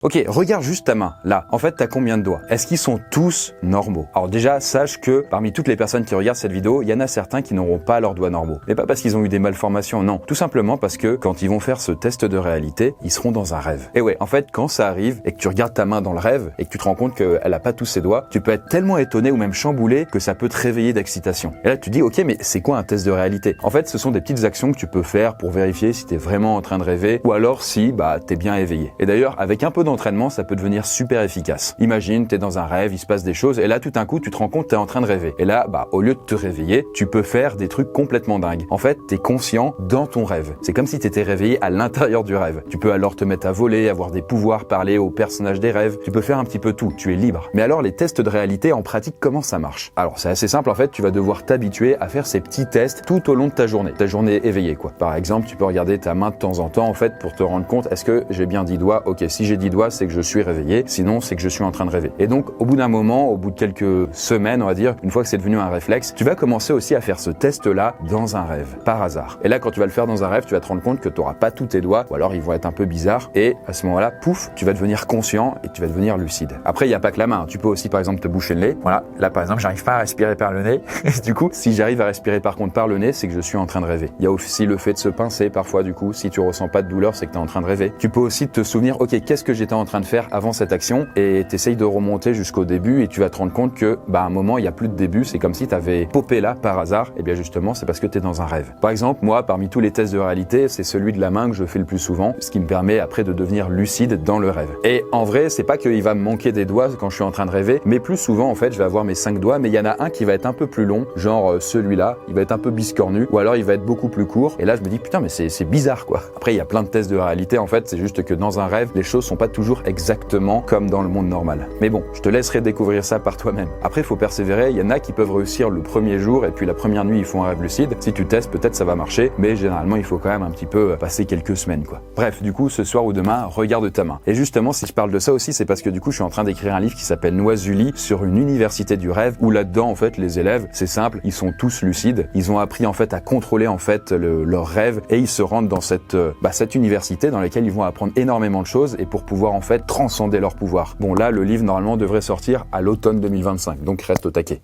Ok, regarde juste ta main, là. En fait, t'as combien de doigts? Est-ce qu'ils sont tous normaux? Alors déjà, sache que parmi toutes les personnes qui regardent cette vidéo, il y en a certains qui n'auront pas leurs doigts normaux. Mais pas parce qu'ils ont eu des malformations, non. Tout simplement parce que quand ils vont faire ce test de réalité, ils seront dans un rêve. Et ouais, en fait, quand ça arrive et que tu regardes ta main dans le rêve et que tu te rends compte qu'elle a pas tous ses doigts, tu peux être tellement étonné ou même chamboulé que ça peut te réveiller d'excitation. Et là, tu te dis, ok, mais c'est quoi un test de réalité? En fait, ce sont des petites actions que tu peux faire pour vérifier si t'es vraiment en train de rêver ou alors si, t'es bien éveillé. Et d'ailleurs, avec un peu d'entraînement, ça peut devenir super efficace. Imagine, t'es dans un rêve, il se passe des choses, et là, tout d'un coup, tu te rends compte que t'es en train de rêver. Et là, au lieu de te réveiller, tu peux faire des trucs complètement dingues. En fait, t'es conscient dans ton rêve. C'est comme si t'étais réveillé à l'intérieur du rêve. Tu peux alors te mettre à voler, avoir des pouvoirs, parler aux personnages des rêves. Tu peux faire un petit peu tout. Tu es libre. Mais alors, les tests de réalité, en pratique, comment ça marche? Alors, c'est assez simple. En fait, tu vas devoir t'habituer à faire ces petits tests tout au long de ta journée éveillée, quoi. Par exemple, tu peux regarder ta main de temps en temps, en fait, pour te rendre compte, est-ce que j'ai bien 10 doigts? Ok, si j'ai 10 doigts, c'est que je suis réveillé. Sinon, c'est que je suis en train de rêver. Et donc, au bout d'un moment, au bout de quelques semaines, on va dire, une fois que c'est devenu un réflexe, tu vas commencer aussi à faire ce test-là dans un rêve, par hasard. Et là, quand tu vas le faire dans un rêve, tu vas te rendre compte que tu n'auras pas tous tes doigts, ou alors ils vont être un peu bizarres. Et à ce moment-là, pouf, tu vas devenir conscient et tu vas devenir lucide. Après, il n'y a pas que la main. Tu peux aussi, par exemple, te boucher le nez. Voilà. Là, par exemple, j'arrive pas à respirer par le nez. Du coup, si j'arrive à respirer par contre par le nez, c'est que je suis en train de rêver. Il y a aussi le fait de se pincer parfois, du coup. Si tu ressens pas de douleur, c'est que tu es en train de rêver. Tu peux aussi te souvenir, ok, qu'est-ce que j'étais en train de faire avant cette action? Et t'essayes de remonter jusqu'au début et tu vas te rendre compte que, à un moment, il n'y a plus de début. C'est comme si t'avais popé là par hasard. Et bien, justement, c'est parce que t'es dans un rêve. Par exemple, moi, parmi tous les tests de réalité, c'est celui de la main que je fais le plus souvent, ce qui me permet après de devenir lucide dans le rêve. Et en vrai, c'est pas qu'il va me manquer des doigts quand je suis en train de rêver, mais plus souvent, en fait, je vais avoir mes 5 doigts, mais il y en a un qui va être un peu plus long, genre celui-là, il va être un peu biscornu, ou alors il va être beaucoup plus court. Et là, je me dis, putain, mais c'est bizarre, quoi. Après, il y a plein de tests de réalité, en fait, c'est juste que dans un rêve, les choses sont pas toujours exactement comme dans le monde normal. Mais bon, je te laisserai découvrir ça par toi-même. Après, il faut persévérer. Il y en a qui peuvent réussir le premier jour et puis la première nuit, ils font un rêve lucide. Si tu testes, peut-être ça va marcher, mais généralement, il faut quand même un petit peu passer quelques semaines, quoi. Bref, du coup, ce soir ou demain, regarde ta main. Et justement, si je parle de ça aussi, c'est parce que du coup, je suis en train d'écrire un livre qui s'appelle Noisuli sur une université du rêve où là-dedans, en fait, les élèves, c'est simple, ils sont tous lucides. Ils ont appris, en fait, à contrôler, en fait, leurs rêves et ils se rendent dans cette université dans laquelle ils vont apprendre énormément de choses et pour pouvoir, en fait, transcender leur pouvoir. Bon, là, le livre, normalement, devrait sortir à l'automne 2025, donc reste au taquet.